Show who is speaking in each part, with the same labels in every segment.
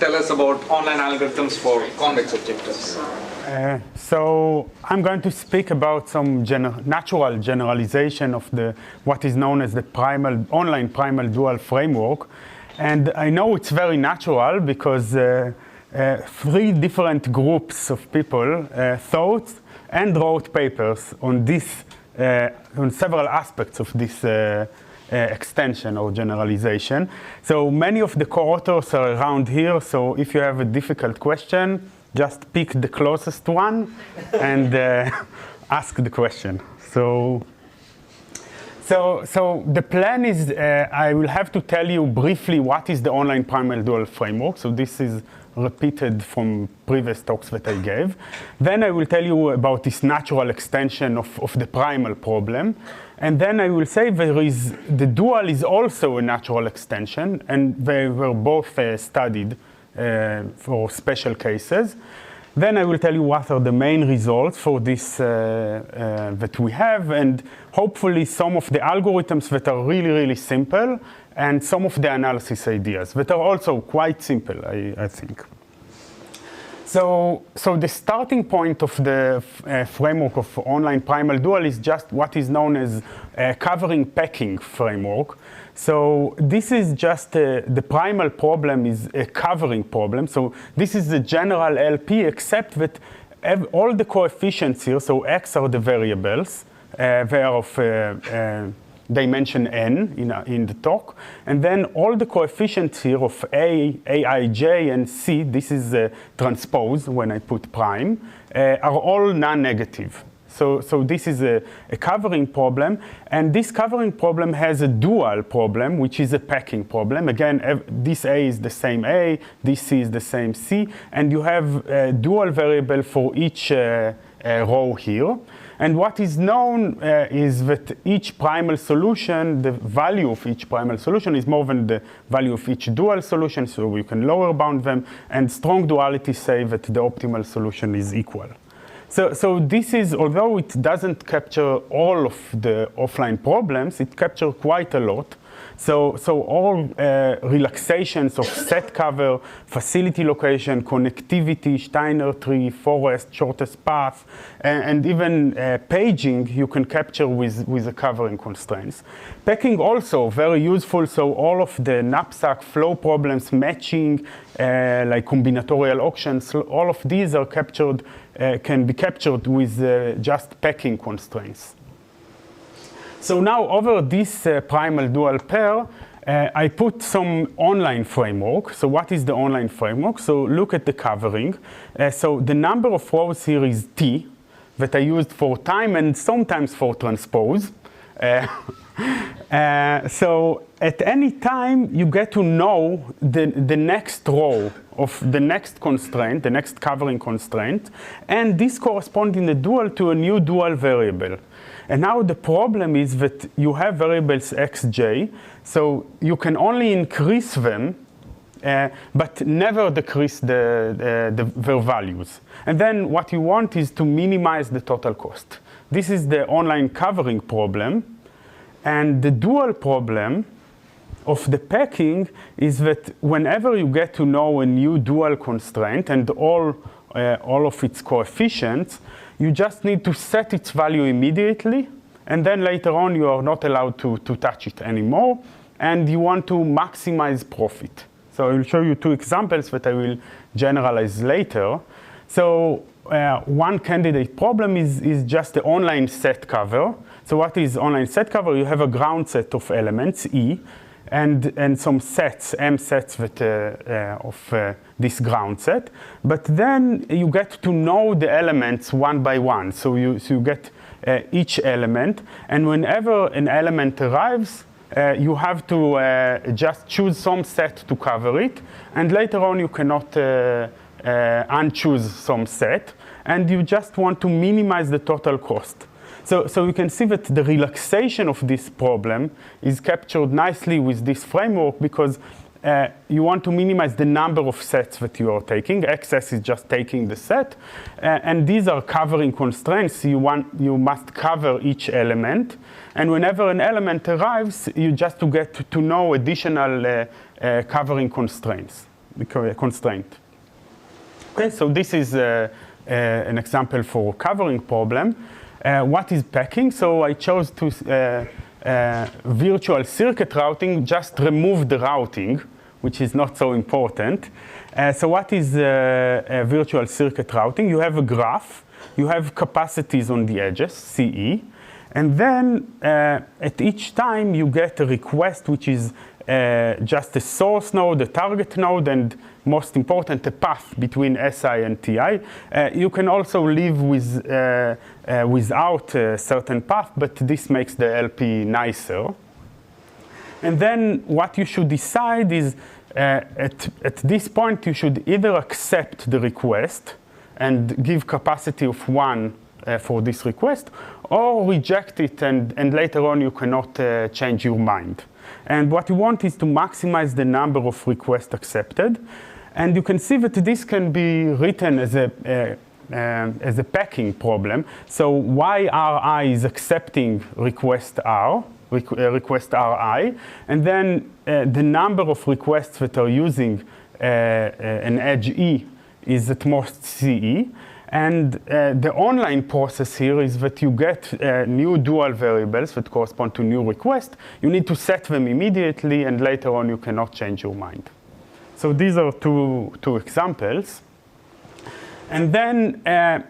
Speaker 1: tell us about online algorithms for convex objectives?
Speaker 2: So I'm going to speak about some natural generalization of what is known as the online primal dual framework. And I know it's very natural because three different groups of people thought and wrote papers on on several aspects of this extension or generalization. So many of the co-authors are around here, so if you have a difficult question, just pick the closest one and ask the question. So the plan is I will have to tell you briefly what is the online primal dual framework. So this is repeated from previous talks that I gave. Then I will tell you about this natural extension of the primal problem. And then I will say the dual is also a natural extension, and they were both studied for special cases. Then I will tell you what are the main results for this that we have, and hopefully some of the algorithms that are really, really simple, and some of the analysis ideas that are also quite simple, I think. So the starting point of the framework of online primal dual is just what is known as covering packing framework. So this is just the primal problem is a covering problem. So this is the general LP, except that all the coefficients here, so x are the variables, they are of dimension n in the talk, and then all the coefficients here of aij, and c, this is transpose when I put prime, are all non-negative. So this is a covering problem, and this covering problem has a dual problem, which is a packing problem. Again, this A is the same A, this C is the same C, and you have a dual variable for each row here. And what is known is that each primal solution, the value of each primal solution is more than the value of each dual solution, so we can lower bound them, and strong dualities say that the optimal solution is equal. So this is, although it doesn't capture all of the offline problems, it captures quite a lot. So all relaxations of set cover, facility location, connectivity, Steiner tree, forest, shortest path, and even paging you can capture with the covering constraints. Packing also very useful, so all of the knapsack flow problems, matching, like combinatorial auctions, all of these are captured, can be captured with just packing constraints. So now over this primal dual pair, I put some online framework. So what is the online framework? So look at the covering. So the number of rows here is t, that I used for time and sometimes for transpose. So at any time, you get to know the next row of the next constraint, the next covering constraint, and this corresponds in the dual to a new dual variable. And now the problem is that you have variables xj, so you can only increase them, but never decrease their values. And then what you want is to minimize the total cost. This is the online covering problem. And the dual problem of the packing is that whenever you get to know a new dual constraint and all of its coefficients, you just need to set its value immediately, and then later on you are not allowed to touch it anymore, and you want to maximize profit. So I will show you two examples that I will generalize later. So one candidate problem is just the online set cover. So what is online set cover? You have a ground set of elements, E, and some sets, M sets that, of this ground set. But then you get to know the elements one by one. So you get each element. And whenever an element arrives, you have to just choose some set to cover it. And later on, you cannot unchoose some set. And you just want to minimize the total cost. So you can see that the relaxation of this problem is captured nicely with this framework because you want to minimize the number of sets that you are taking. XS is just taking the set. And these are covering constraints. You must cover each element. And whenever an element arrives, you just to get to know additional covering constraints. constraint. Okay, so this is an example for covering problem. What is packing? So I chose to virtual circuit routing, just remove the routing, which is not so important. So what is virtual circuit routing? You have a graph, you have capacities on the edges, CE, and then at each time you get a request which is just a source node, a target node, and most important, a path between SI and TI. You can also live with, without a certain path, but this makes the LP nicer. And then what you should decide is, at this point, you should either accept the request and give capacity of 1 for this request, or reject it, and later on you cannot change your mind. And what you want is to maximize the number of requests accepted. And you can see that this can be written as a packing problem. So YRI is accepting request R, request RI, and then the number of requests that are using an edge E is at most CE. And the online process here is that you get new dual variables that correspond to new requests. You need to set them immediately, and later on you cannot change your mind. So these are two examples. And then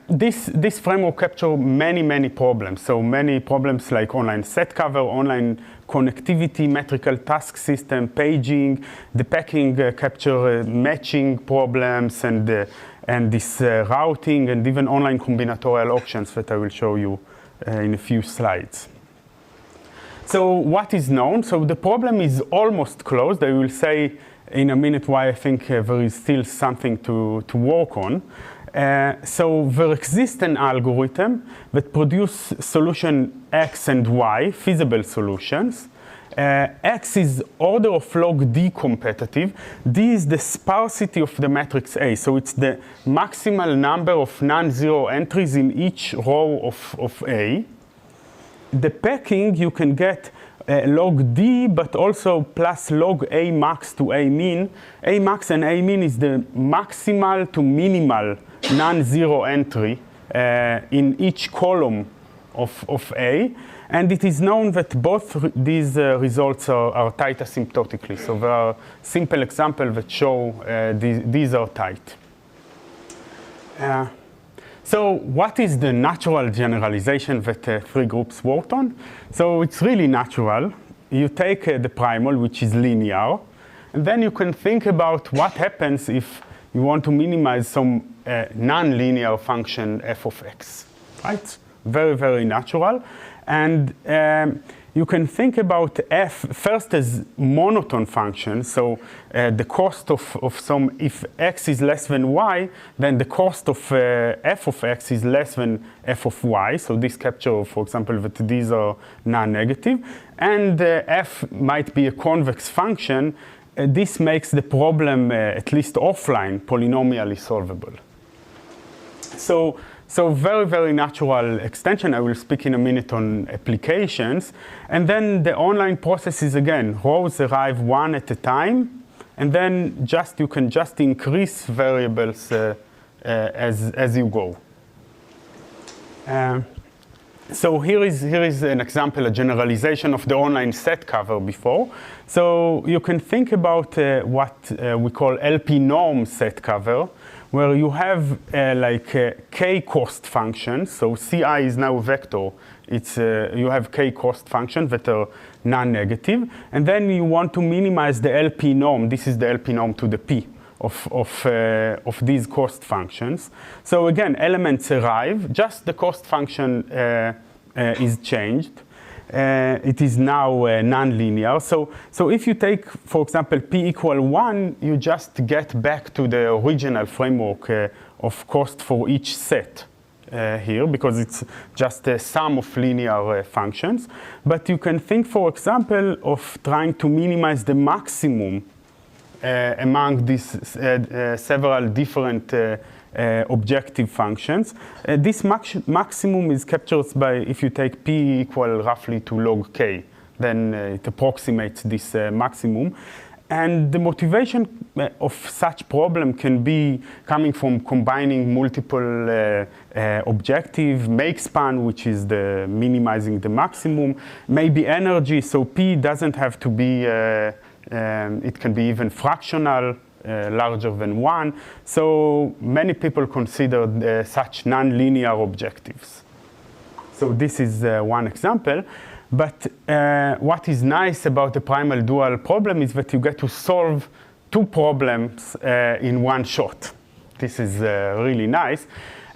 Speaker 2: this framework captures many problems. So many problems like online set cover, online connectivity, metrical task system, paging. The packing capture matching problems and this routing, and even online combinatorial options that I will show you in a few slides. So what is known? So the problem is almost closed. I will say in a minute why I think there is still something to work on. So there exists an algorithm that produces solution X and Y, feasible solutions. X is order of log D competitive. D is the sparsity of the matrix A. So it's the maximal number of non-zero entries in each row of A. The packing, you can get log D, but also plus log A max to A min. A max and A min is the maximal to minimal non-zero entry in each column of A. And it is known that both these results are tight asymptotically. So there are simple examples that show these are tight. So what is the natural generalization that 3 groups worked on? So it's really natural. You take the primal, which is linear, and then you can think about what happens if you want to minimize some non-linear function f of x, right? Very natural. And you can think about f first as monotone function. So the cost of some, if x is less than y, then the cost of f of x is less than f of y. So this captures, for example, that these are non-negative. And f might be a convex function. This makes the problem, at least offline, polynomially solvable. So very natural extension. I will speak in a minute on applications. And then the online process is, again, rows arrive one at a time. And then you can just increase variables as you go. So here is an example, a generalization of the online set cover before. So you can think about what we call LP norm set cover, where you have k cost functions. So Ci is now a vector. You have k cost functions that are non-negative. And then you want to minimize the LP norm. This is the LP norm to the p of these cost functions. So again, elements arrive. Just the cost function is changed. It is now non-linear. So if you take, for example, p equal 1, you just get back to the original framework of cost for each set here, because it's just a sum of linear functions. But you can think, for example, of trying to minimize the maximum among these several different objective functions. This maximum is captured by, if you take p equal roughly to log k, then it approximates this maximum. And the motivation of such problem can be coming from combining multiple objectives, make span, which is the minimizing the maximum, maybe energy, so P doesn't have to be, it can be even fractional, larger than 1. So many people consider such nonlinear objectives. So this is one example. But what is nice about the primal dual problem is that you get to solve 2 problems in one shot. This is really nice.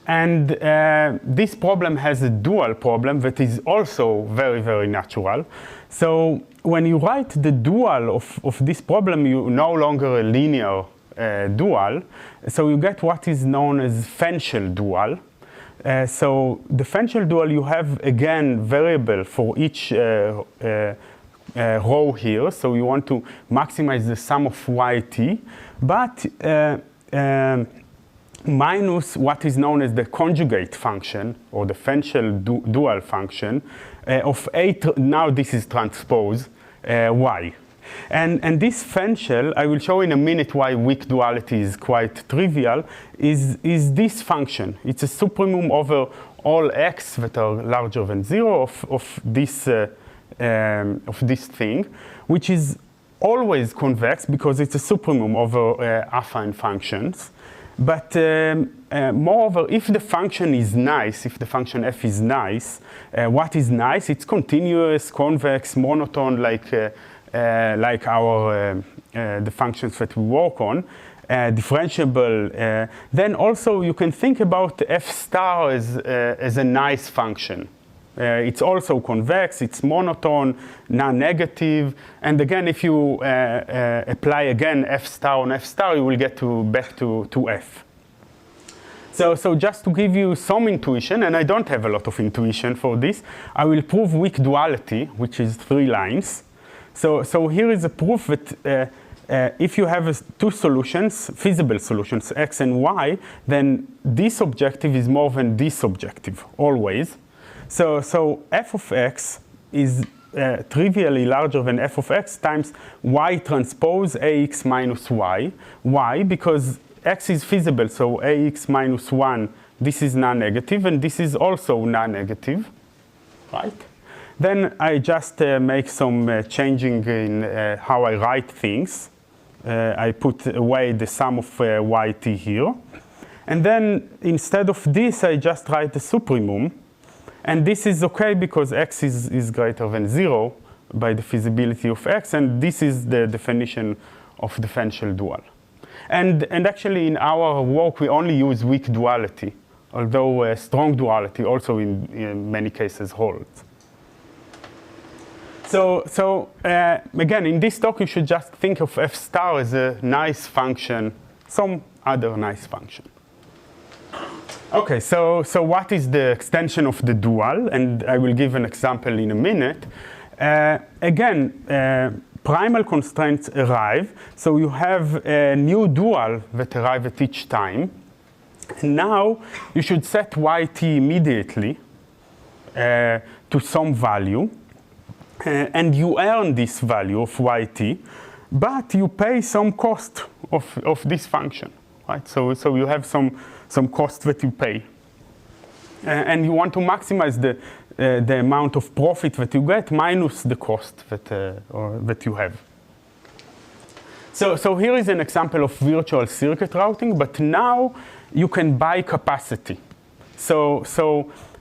Speaker 2: And this problem has a dual problem that is also very, very natural. So when you write the dual of this problem, you no longer a linear dual. So you get what is known as Fenchel dual. So the Fenchel dual, you have, again, variable for each row here. So you want to maximize the sum of yt, but minus what is known as the conjugate function, or the Fenchel dual function, of A, now this is transpose, y. And this Fenchel, I will show in a minute why weak duality is quite trivial, is this function. It's a supremum over all x that are larger than 0 of this thing, which is always convex because it's a supremum over affine functions. But moreover, if the function is nice, if the function f is nice, what is nice? It's continuous, convex, monotone, like our the functions that we work on, differentiable. Then also you can think about f star as a nice function. It's also convex, it's monotone, non-negative, and again, if you apply again f star on f star, you will get back to f. So just to give you some intuition, and I don't have a lot of intuition for this, I will prove weak duality, which is 3 lines. So here is a proof that if you have 2 solutions, feasible solutions, x and y, then this objective is more than this objective, always. So f of x is trivially larger than f of x times y transpose ax minus y. Why? Because x is feasible, so ax minus 1, this is non-negative, and this is also non-negative, right? Then I just make some changing in how I write things. I put away the sum of yt here. And then instead of this, I just write the supremum. And this is OK because x is greater than 0 by the feasibility of x. And this is the definition of the Fenchel dual. And actually, in our work, we only use weak duality, although strong duality also in many cases holds. So again, in this talk, you should just think of f star as a nice function, some other nice function. OK, so what is the extension of the dual? And I will give an example in a minute. Again, primal constraints arrive. So you have a new dual that arrive at each time. And now you should set yt immediately to some value. And you earn this value of yt, but you pay some cost of this function, right? So you have some cost that you pay. And you want to maximize the amount of profit that you get minus the cost that you have. So here is an example of virtual circuit routing, but now you can buy capacity. So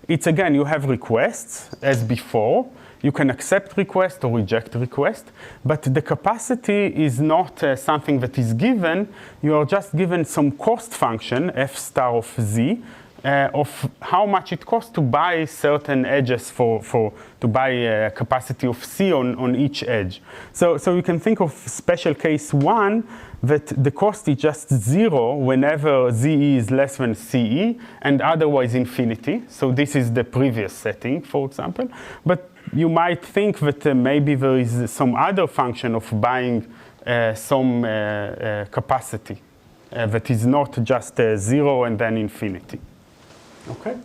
Speaker 2: it's again, you have requests as before. You can accept request or reject request, but the capacity is not something that is given. You are just given some cost function, f star of z, of how much it costs to buy certain edges to buy a capacity of c on each edge. So you can think of special case 1 that the cost is just 0 whenever ze is less than ce, and otherwise infinity. So this is the previous setting, for example. But you might think that maybe there is some other function of buying some capacity that is not just 0 and then infinity. Okay?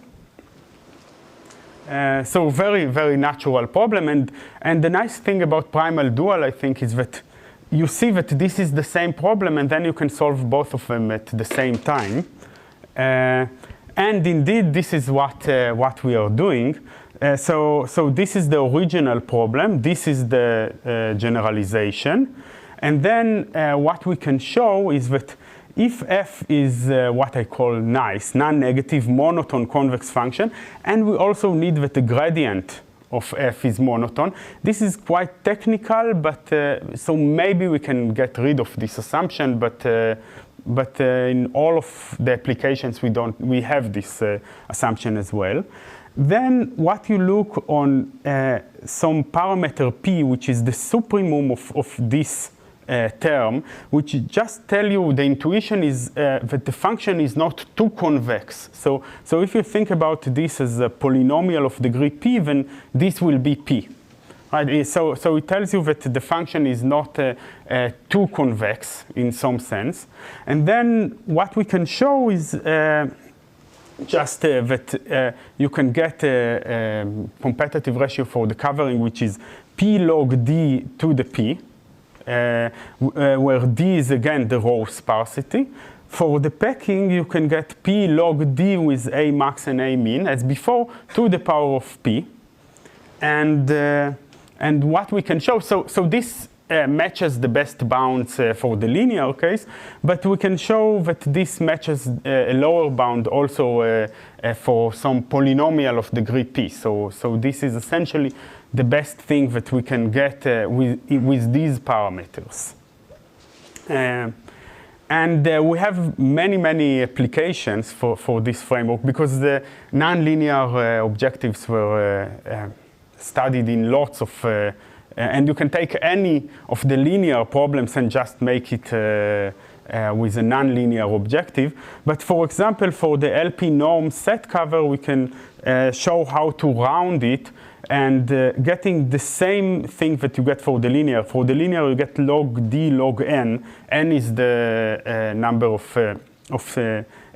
Speaker 2: So very, very natural problem. And the nice thing about primal dual, I think, is that you see that this is the same problem, and then you can solve both of them at the same time. And indeed, this is what we are doing. So this is the original problem. This is the generalization. And then what we can show is that if f is what I call nice, non-negative, monotone convex function, and we also need that the gradient of f is monotone. This is quite technical, but so maybe we can get rid of this assumption, but in all of the applications we have this assumption as well. Then what you look on some parameter p, which is the supremum of this term, which just tell you the intuition is that the function is not too convex. So if you think about this as a polynomial of degree p, then this will be p. Right? So it tells you that the function is not too convex in some sense. And then what we can show is just that you can get a competitive ratio for the covering, which is p log d to the p. Where d is again the row sparsity. For the packing, you can get p log d with a max and a min as before to the power of p. And what we can show, so this matches the best bounds for the linear case, but we can show that this matches a lower bound also for some polynomial of degree p. So this is essentially the best thing that we can get with these parameters. And we have many applications for this framework because the nonlinear objectives were studied in lots of, and you can take any of the linear problems and just make it with a nonlinear objective. But for example, for the LP norm set cover, we can show how to round it and getting the same thing that you get for the linear. For the linear, you get log d log n. N is the number of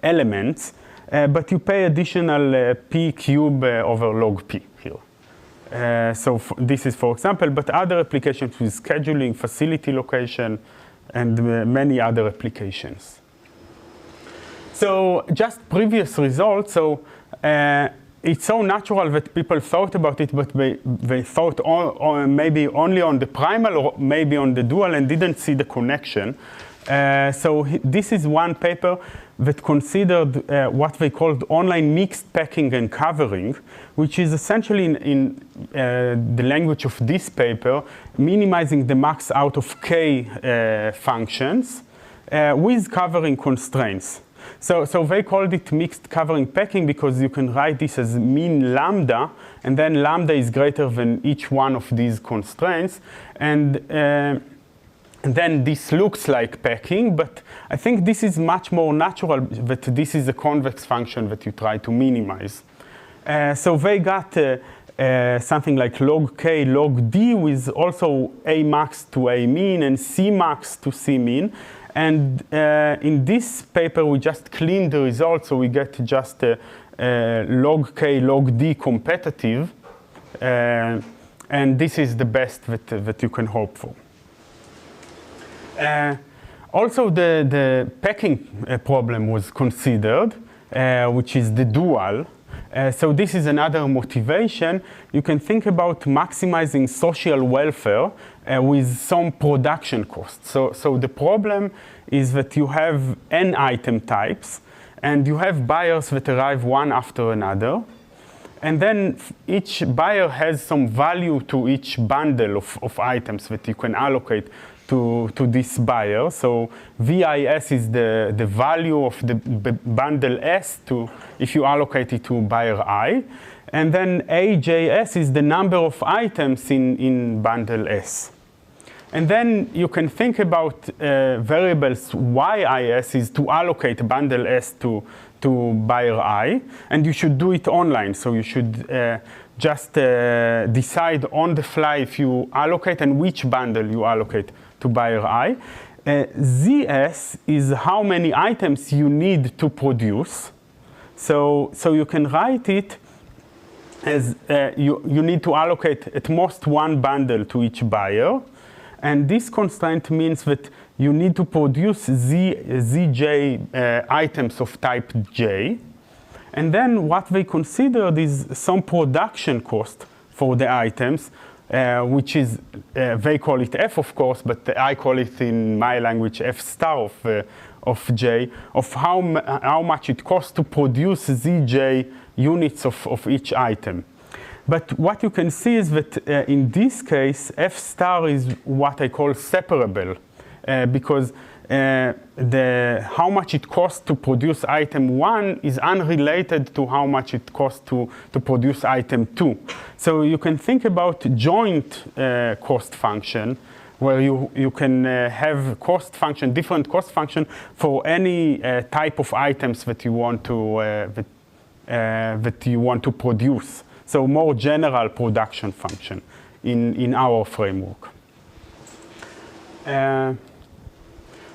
Speaker 2: elements, but you pay additional p cube over log p here. So this is for example, but other applications with scheduling, facility location, and many other applications. So just previous results. So it's so natural that people thought about it, but they thought maybe only on the primal or maybe on the dual and didn't see the connection. So this is one paper that considered what they called online mixed packing and covering, which is essentially in the language of this paper, minimizing the max out of k functions with covering constraints. So they called it mixed covering packing because you can write this as mean lambda, and then lambda is greater than each one of these constraints. And then this looks like packing, but I think this is much more natural that this is a convex function that you try to minimize. So they got something like log k log d with also a max to a min and c max to c min. And in this paper, we just cleaned the results, so we get just log k log d competitive. And this is the best that you can hope for. Also, the packing problem was considered, which is the dual. So this is another motivation. You can think about maximizing social welfare with some production costs. So the problem is that you have n item types, and you have buyers that arrive one after another. And then each buyer has some value to each bundle of items that you can allocate to this buyer. So VIS is the value of the bundle S if you allocate it to buyer I. And then AJS is the number of items in bundle S. And then you can think about variables YIS is to allocate bundle S to buyer I. And you should do it online. So you should just decide on the fly if you allocate and which bundle you allocate to buyer I. ZS is how many items you need to produce. So you can write it as you need to allocate at most one bundle to each buyer. And this constraint means that you need to produce zj items of type j. And then what they considered is some production cost for the items, which is, they call it f, of course, but I call it in my language f star of j, of how much it costs to produce zj units of each item. But what you can see is that in this case, f star is what I call separable, because how much it costs to produce item 1 is unrelated to how much it costs to produce item 2. So you can think about joint cost function, where you can have cost function, different cost function for any type of items that you want to produce. So more general production function in our framework.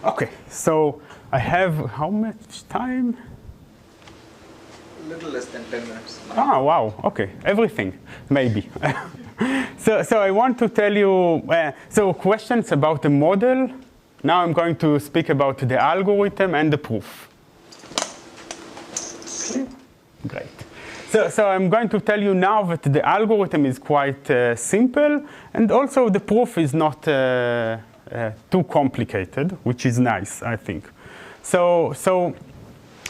Speaker 2: Okay, so I have how much time?
Speaker 1: A little less than 10 minutes.
Speaker 2: Ah, wow, okay, everything, maybe. So I want to tell you, so questions about the model. Now I'm going to speak about the algorithm and the proof. Okay. Great. So I'm going to tell you now that the algorithm is quite simple, and also the proof is not too complicated, which is nice, I think. So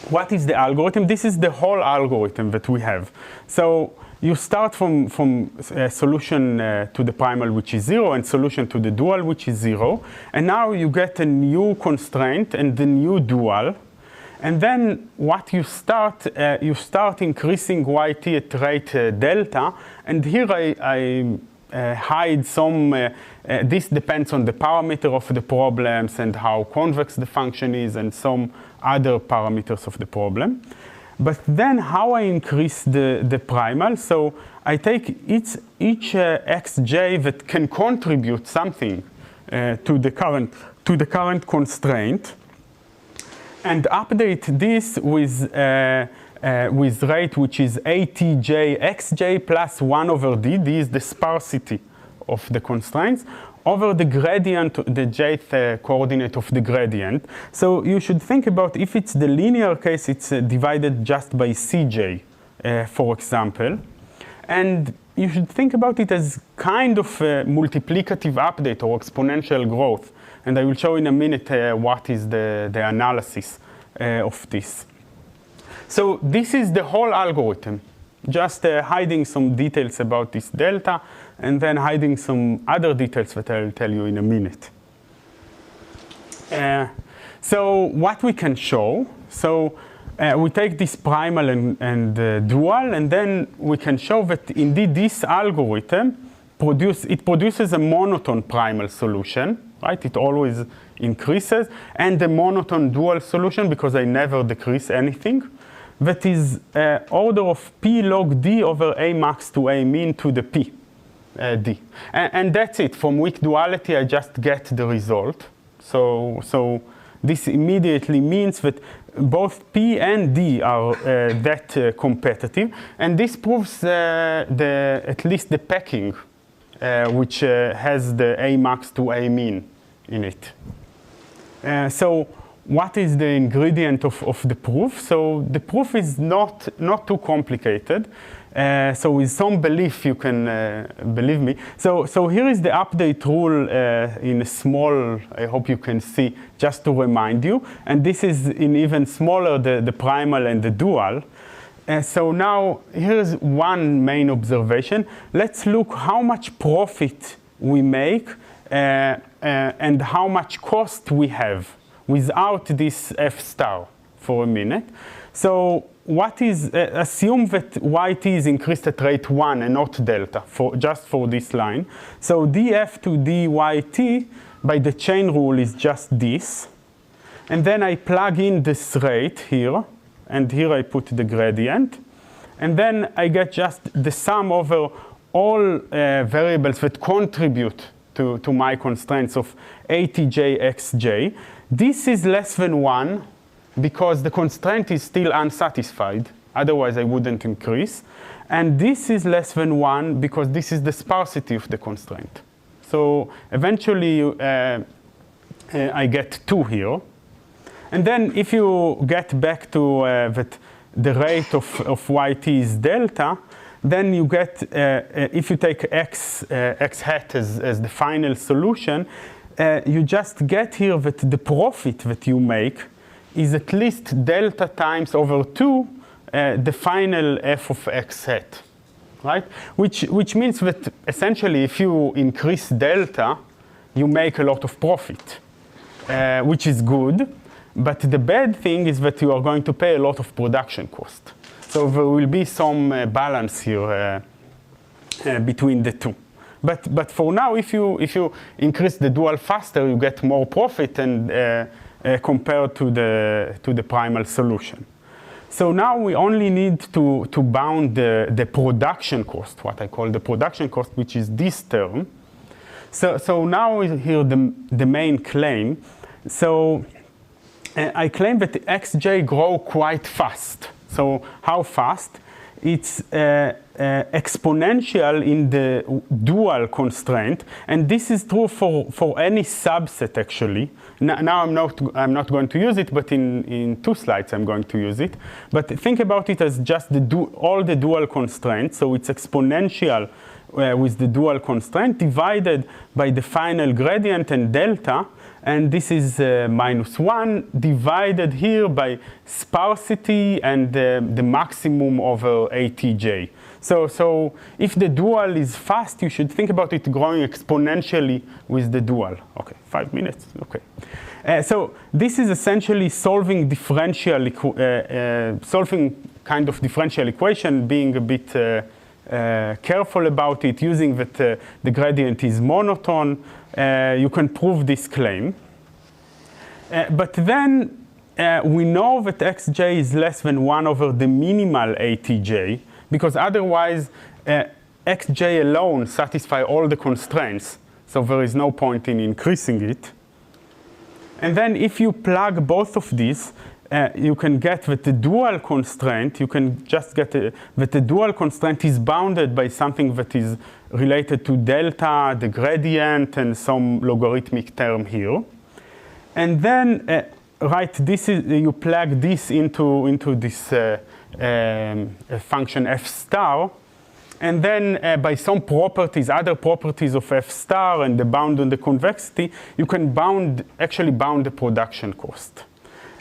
Speaker 2: what is the algorithm? This is the whole algorithm that we have. So you start from a solution to the primal, which is 0, and solution to the dual, which is 0. And now you get a new constraint and the new dual. And then what you start increasing yt at rate delta. And here I hide some, this depends on the parameter of the problems and how convex the function is and some other parameters of the problem. But then how I increase the primal, so I take each xj that can contribute something to the current constraint, and update this with rate which is atj xj plus 1 over d. D is the sparsity of the constraints, over the gradient, the jth coordinate of the gradient. So you should think about, if it's the linear case, it's divided just by cj, for example. And you should think about it as kind of a multiplicative update or exponential growth. And I will show in a minute what is the analysis of this. So this is the whole algorithm, just hiding some details about this delta, and then hiding some other details that I'll tell you in a minute. So what we can show, so we take this primal and dual, and then we can show that indeed this algorithm produces a monotone primal solution, right? It always increases, and a monotone dual solution, because I never decrease anything, that is order of p log d over a max to a min to the p d. And that's it. From weak duality, I just get the result. So this immediately means that both p and d are that competitive. And this proves at least the packing, which has the a max to a min in it. So what is the ingredient of the proof? So the proof is not too complicated. So with some belief, you can believe me. So here is the update rule in a small, I hope you can see, just to remind you. And this is in even smaller, the primal and the dual. So now here's one main observation. Let's look how much profit we make and how much cost we have without this f star for a minute. So what is, assume that yt is increased at rate 1 and not delta, just for this line. So df to dyt by the chain rule is just this. And then I plug in this rate here, and here I put the gradient. And then I get just the sum over all variables that contribute to my constraints of atj xj. This is less than 1 because the constraint is still unsatisfied. Otherwise, I wouldn't increase. And this is less than 1 because this is the sparsity of the constraint. So eventually I get 2 here. And then if you get back to that the rate of yt is delta, then you get, if you take x hat as the final solution, you just get here that the profit that you make is at least delta times over 2 the final f of x hat, right? Which means that essentially if you increase delta, you make a lot of profit, which is good. But the bad thing is that you are going to pay a lot of production cost. So there will be some balance here between the two. But for now, if you increase the dual faster, you get more profit and compared to the primal solution. So now we only need to bound the production cost, what I call the production cost, which is this term. So now here the main claim. So I claim that the xj grow quite fast. So how fast? It's exponential in the dual constraint, and this is true for any subset actually. Now I'm not going to use it, but in 2 slides I'm going to use it. But think about it as just all the dual constraints. So it's exponential with the dual constraint divided by the final gradient and delta. And this is -1 divided here by sparsity and the maximum over ATJ. So if the dual is fast, you should think about it growing exponentially with the dual. Okay, 5 minutes, okay. So this is essentially solving solving kind of differential equation, being a bit careful about it, using that the gradient is monotone. You can prove this claim. But then we know that xj is less than 1 over the minimal ATJ, because otherwise xj alone satisfies all the constraints. So there is no point in increasing it. And then if you plug both of these, you can get that the dual constraint, you can just get that the dual constraint is bounded by something that is related to delta, the gradient, and some logarithmic term here. And then, this is, you plug this into this function f star, and then by some properties, other properties of f star and the bound on the convexity, you can actually bound the production cost.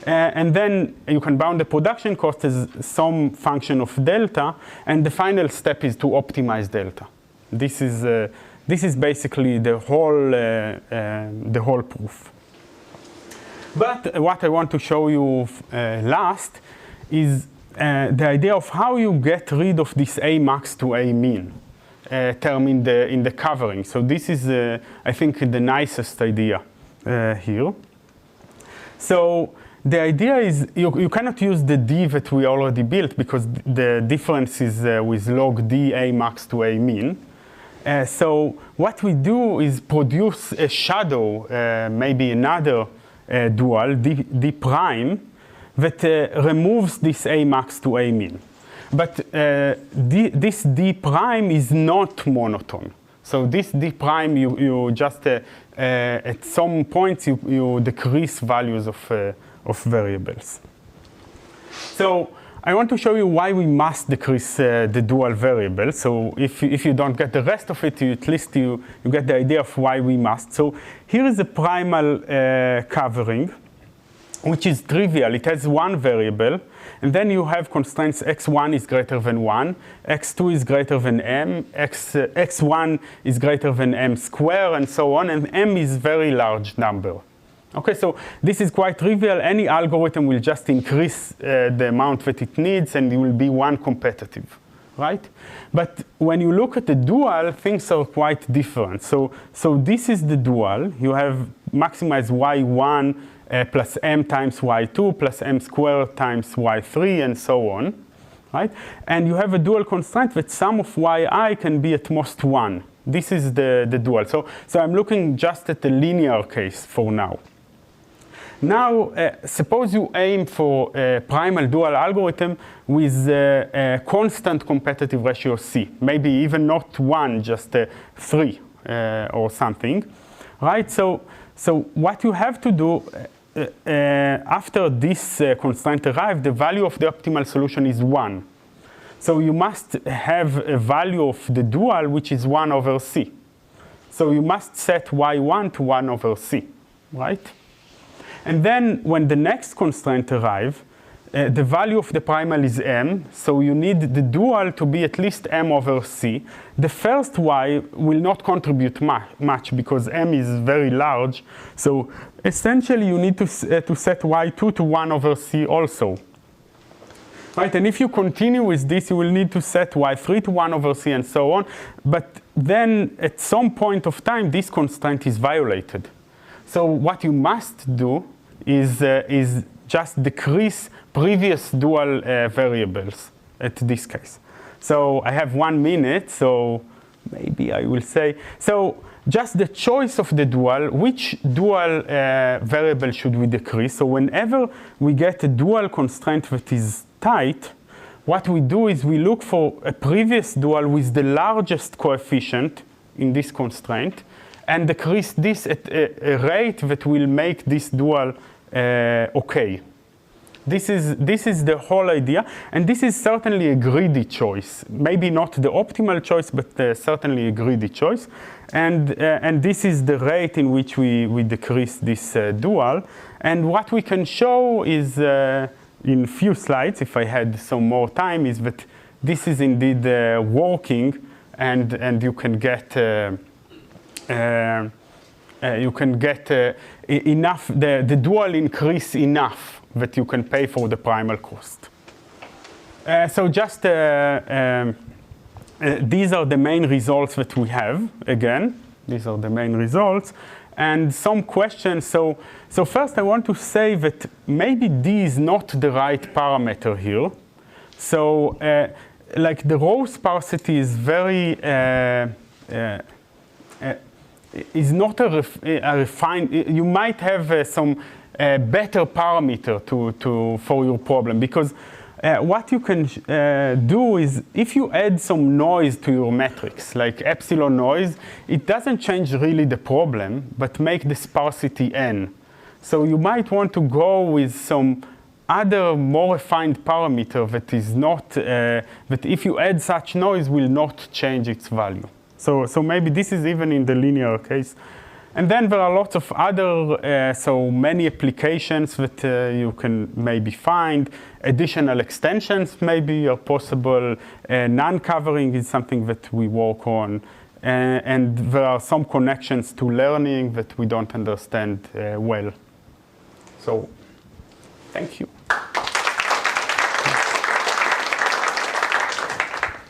Speaker 2: And then you can bound the production cost as some function of delta, and the final step is to optimize delta. This is basically the whole proof. But what I want to show you last is the idea of how you get rid of this A max to A min term in the covering. So this is, I think, the nicest idea here. So the idea is you cannot use the D that we already built, because the difference is with log D A max to A min. So what we do is produce a shadow, maybe another dual, D prime, that removes this A max to A min. But this D prime is not monotone. So this D prime, you just, at some points, you decrease values of variables. So I want to show you why we must decrease the dual variable. So if you don't get the rest of it, at least you get the idea of why we must. So here is a primal covering, which is trivial. It has one variable, and then you have constraints x1 is greater than 1, x2 is greater than m, x1 is greater than m squared, and so on, and m is very large number. Okay, so this is quite trivial. Any algorithm will just increase the amount that it needs, and it will be one competitive, right? But when you look at the dual, things are quite different. So this is the dual. You have maximized y1 plus m times y2 plus m squared times y3, and so on, right? And you have a dual constraint that sum of yi can be at most 1. This is the dual. So I'm looking just at the linear case for now. Now, suppose you aim for a primal dual algorithm with a constant competitive ratio C, maybe even not 1, just 3, or something, right? So what you have to do after this constraint arrives, the value of the optimal solution is 1. So you must have a value of the dual which is 1 over c. So you must set y1 to 1 over c, right? And then when the next constraint arrives, the value of the primal is m, so you need the dual to be at least m over c. The first y will not contribute much because m is very large. So essentially you need to set y2 to 1 over c also. Right, and if you continue with this, you will need to set y3 to 1 over c and so on. But then at some point of time, this constraint is violated. So what you must do is just decrease previous dual variables at this case. So I have 1 minute, so maybe I will say, so just the choice of the dual, which dual variable should we decrease? So whenever we get a dual constraint that is tight, what we do is we look for a previous dual with the largest coefficient in this constraint and decrease this at a rate that will make this dual okay. This is the whole idea, and this is certainly a greedy choice. Maybe not the optimal choice, but certainly a greedy choice. And this is the rate in which we decrease this dual. And what we can show is, in few slides, if I had some more time, is that this is indeed working, and you can get enough, the dual increase enough that you can pay for the primal cost. So just these are the main results that we have. Again, these are the main results. And some questions. So first I want to say that maybe D is not the right parameter here. So like the row sparsity is very, is not a refined, you might have some better parameter for your problem, because what you can do is if you add some noise to your metrics, like epsilon noise, it doesn't change really the problem, but make the sparsity n. So you might want to go with some other more refined parameter that is not, that if you add such noise will not change its value. So maybe this is even in the linear case. And then there are lots of other, so many applications that you can maybe find. Additional extensions maybe are possible. Non-covering is something that we work on. And there are some connections to learning that we don't understand well. So thank you.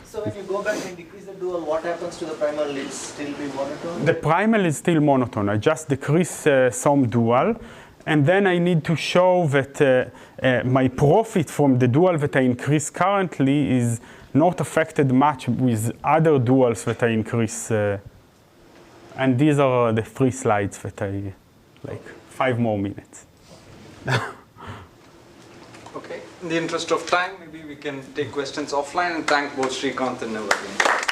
Speaker 3: So when you go back and decrease the dual, what happens to the primal? Will it still be monotone?
Speaker 2: The primal is still monotone. I just decrease some dual. And then I need to show that my profit from the dual that I increase currently is not affected much with other duals that I increase. And these are the 3 slides that I, like 5 more minutes.
Speaker 1: Okay, in the interest of time, maybe we can take questions offline, and thank both Srikanth and Neil again.